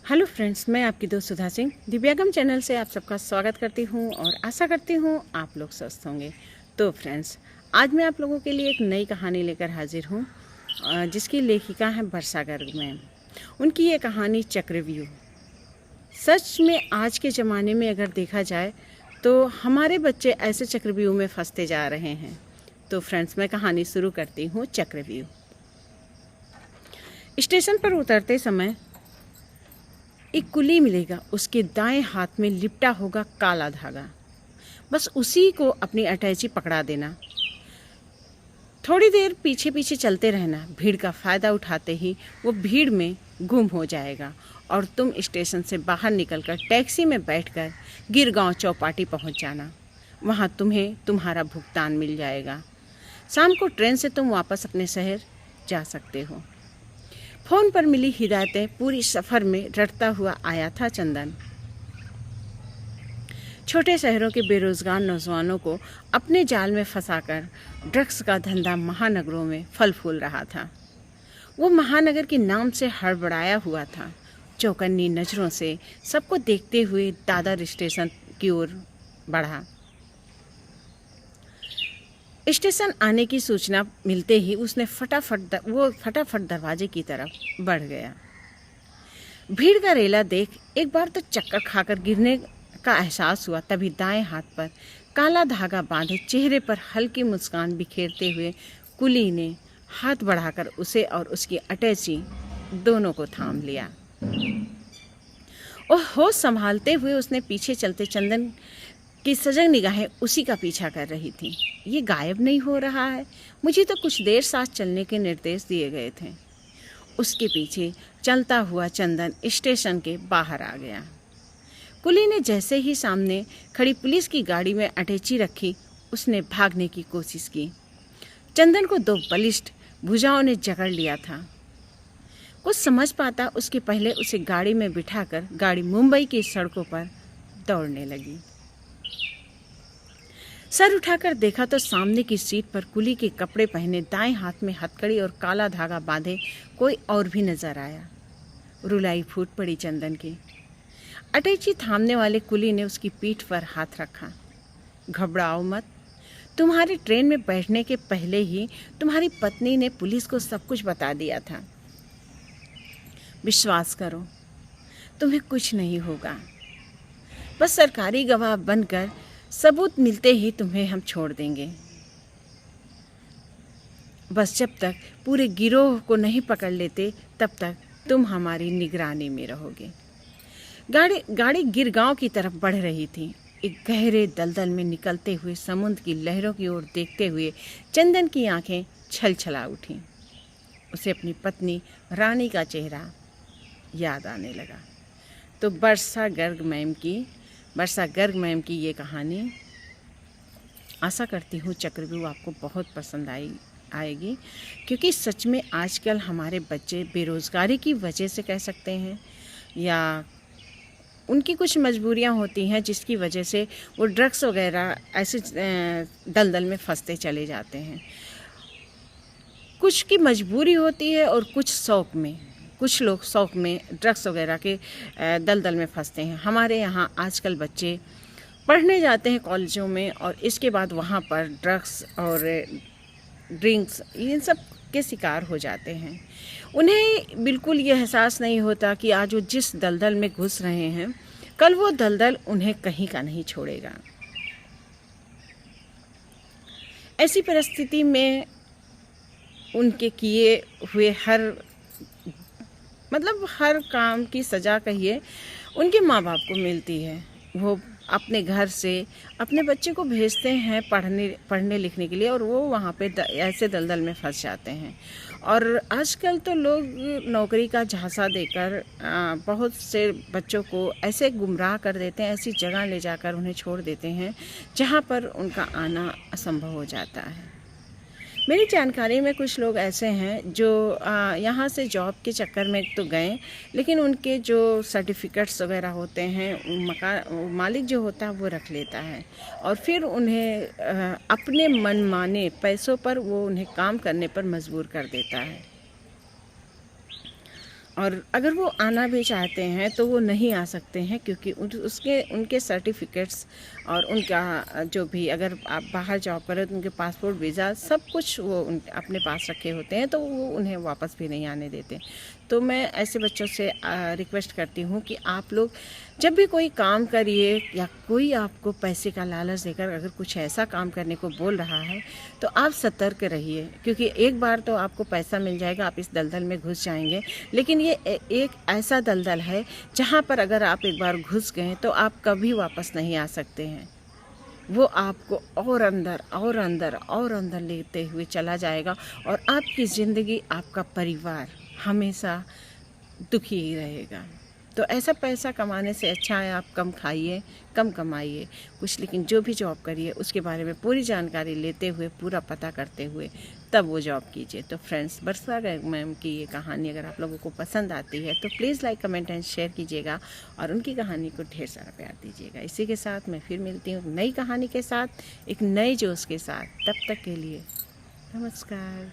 Hello friends, मैं आपकी दोस्त सुधा सिंह दिव्यागम चैनल से आप सबका स्वागत करती हूं और आशा करती हूं आप लोग स्वस्थ होंगे। तो फ्रेंड्स, आज मैं आप लोगों के लिए एक नई कहानी लेकर हाजिर हूं जिसकी लेखिका हैं वर्षा गर्ग मैम। उनकी ये कहानी चक्रव्यूह। सच में आज के ज़माने में अगर देखा जाए तो हमारे बच्चे ऐसे चक्रव्यूह में फंसते जा रहे हैं। तो फ्रेंड्स, मैं कहानी शुरू करती हूँ। चक्रव्यूह। स्टेशन पर उतरते समय एक कुली मिलेगा, उसके दाएं हाथ में लिपटा होगा काला धागा। बस उसी को अपनी अटैची पकड़ा देना। थोड़ी देर पीछे पीछे चलते रहना। भीड़ का फ़ायदा उठाते ही वो भीड़ में गुम हो जाएगा और तुम स्टेशन से बाहर निकलकर टैक्सी में बैठकर गिरगांव चौपाटी पहुंच जाना। वहां तुम्हें तुम्हारा भुगतान मिल जाएगा। शाम को ट्रेन से तुम वापस अपने शहर जा सकते हो। फ़ोन पर मिली हिदायतें पूरी सफ़र में रटता हुआ आया था चंदन। छोटे शहरों के बेरोजगार नौजवानों को अपने जाल में फंसाकर ड्रग्स का धंधा महानगरों में फल फूल रहा था। वो महानगर के नाम से हड़बड़ाया हुआ था। चौकन्नी नज़रों से सबको देखते हुए दादर स्टेशन की ओर बढ़ा। स्टेशन आने की सूचना मिलते ही उसने फटाफट दरवाजे की तरफ बढ़ गया। भीड़ का रेला देख एक बार तो चक्कर खाकर गिरने का एहसास हुआ। तभी दाएं हाथ पर काला धागा बांधे चेहरे पर हल्की मुस्कान बिखेरते हुए कुली ने हाथ बढ़ाकर उसे और उसकी अटैची दोनों को थाम लिया। और होश संभालते हुए उसने पीछे चलते चंदन की सजग निगाहें उसी का पीछा कर रही थी। ये गायब नहीं हो रहा है, मुझे तो कुछ देर साथ चलने के निर्देश दिए गए थे। उसके पीछे चलता हुआ चंदन स्टेशन के बाहर आ गया। कुली ने जैसे ही सामने खड़ी पुलिस की गाड़ी में अटैची रखी, उसने भागने की कोशिश की। चंदन को दो बलिष्ठ भुजाओं ने जकड़ लिया था। कुछ समझ पाता उसके पहले उसे गाड़ी में बिठाकर गाड़ी मुंबई की सड़कों पर दौड़ने लगी। सर उठाकर देखा तो सामने की सीट पर कुली के कपड़े पहने, दाएं हाथ में हथकड़ी और काला धागा बांधे कोई और भी नजर आया। रुलाई फूट पड़ी चंदन की। अटैची थामने वाले कुली ने उसकी पीठ पर हाथ रखा। घबराओ मत, तुम्हारे ट्रेन में बैठने के पहले ही तुम्हारी पत्नी ने पुलिस को सब कुछ बता दिया था। विश्वास करो, तुम्हें कुछ नहीं होगा। बस सरकारी गवाह बनकर सबूत मिलते ही तुम्हें हम छोड़ देंगे। बस जब तक पूरे गिरोह को नहीं पकड़ लेते तब तक तुम हमारी निगरानी में रहोगे। गाड़ी गिरगांव की तरफ बढ़ रही थी। एक गहरे दलदल में निकलते हुए समुद्र की लहरों की ओर देखते हुए चंदन की आंखें छलछला उठीं। उसे अपनी पत्नी रानी का चेहरा याद आने लगा। तो वर्षा गर्ग मैम की ये कहानी, आशा करती हूँ चक्रव्यूह आपको बहुत पसंद आएगी, क्योंकि सच में आजकल हमारे बच्चे बेरोज़गारी की वजह से कह सकते हैं या उनकी कुछ मजबूरियाँ होती हैं जिसकी वजह से वो ड्रग्स वगैरह ऐसे दलदल में फंसते चले जाते हैं। कुछ की मजबूरी होती है और कुछ लोग शौक में ड्रग्स वगैरह के दलदल में फंसते हैं। हमारे यहाँ आजकल बच्चे पढ़ने जाते हैं कॉलेजों में और इसके बाद वहाँ पर ड्रग्स और ड्रिंक्स इन सब के शिकार हो जाते हैं। उन्हें बिल्कुल ये एहसास नहीं होता कि आज वो जिस दलदल में घुस रहे हैं, कल वो दलदल उन्हें कहीं का नहीं छोड़ेगा। ऐसी परिस्थिति में उनके किए हुए हर काम की सज़ा कहिए उनके माँ बाप को मिलती है। वो अपने घर से अपने बच्चे को भेजते हैं पढ़ने लिखने के लिए और वो वहाँ पे ऐसे दलदल में फंस जाते हैं। और आजकल तो लोग नौकरी का झांसा देकर बहुत से बच्चों को ऐसे गुमराह कर देते हैं, ऐसी जगह ले जाकर उन्हें छोड़ देते हैं जहाँ पर उनका आना असंभव हो जाता है। मेरी जानकारी में कुछ लोग ऐसे हैं जो यहाँ से जॉब के चक्कर में तो गए, लेकिन उनके जो सर्टिफिकेट्स वगैरह होते हैं मालिक जो होता है वो रख लेता है और फिर उन्हें अपने मनमाने पैसों पर वो उन्हें काम करने पर मजबूर कर देता है। और अगर वो आना भी चाहते हैं तो वो नहीं आ सकते हैं, क्योंकि उनके सर्टिफिकेट्स और उनका जो भी, अगर आप बाहर जॉब करें तो उनके पासपोर्ट, वीज़ा सब कुछ वो अपने पास रखे होते हैं, तो वो उन्हें वापस भी नहीं आने देते। तो मैं ऐसे बच्चों से रिक्वेस्ट करती हूँ कि आप लोग जब भी कोई काम करिए या कोई आपको पैसे का लालच देकर अगर कुछ ऐसा काम करने को बोल रहा है तो आप सतर्क रहिए, क्योंकि एक बार तो आपको पैसा मिल जाएगा, आप इस दलदल में घुस जाएंगे। लेकिन ये एक ऐसा दलदल है जहाँ पर अगर आप एक बार घुस गए तो आप कभी वापस नहीं आ सकते हैं। वो आपको और अंदर और अंदर और अंदर लेते हुए चला जाएगा, और आपकी ज़िंदगी, आपका परिवार हमेशा दुखी ही रहेगा। तो ऐसा पैसा कमाने से अच्छा है आप कम खाइए, कम कमाइए कुछ, लेकिन जो भी जॉब करिए उसके बारे में पूरी जानकारी लेते हुए, पूरा पता करते हुए तब वो जॉब कीजिए। तो फ्रेंड्स, वर्षा मैम की ये कहानी अगर आप लोगों को पसंद आती है तो please like, comment and share कीजिएगा और उनकी कहानी को ढेर सारा प्यार दीजिएगा। इसी के साथ मैं फिर मिलती हूँ नई कहानी के साथ, एक नए जोश के साथ। तब तक के लिए नमस्कार।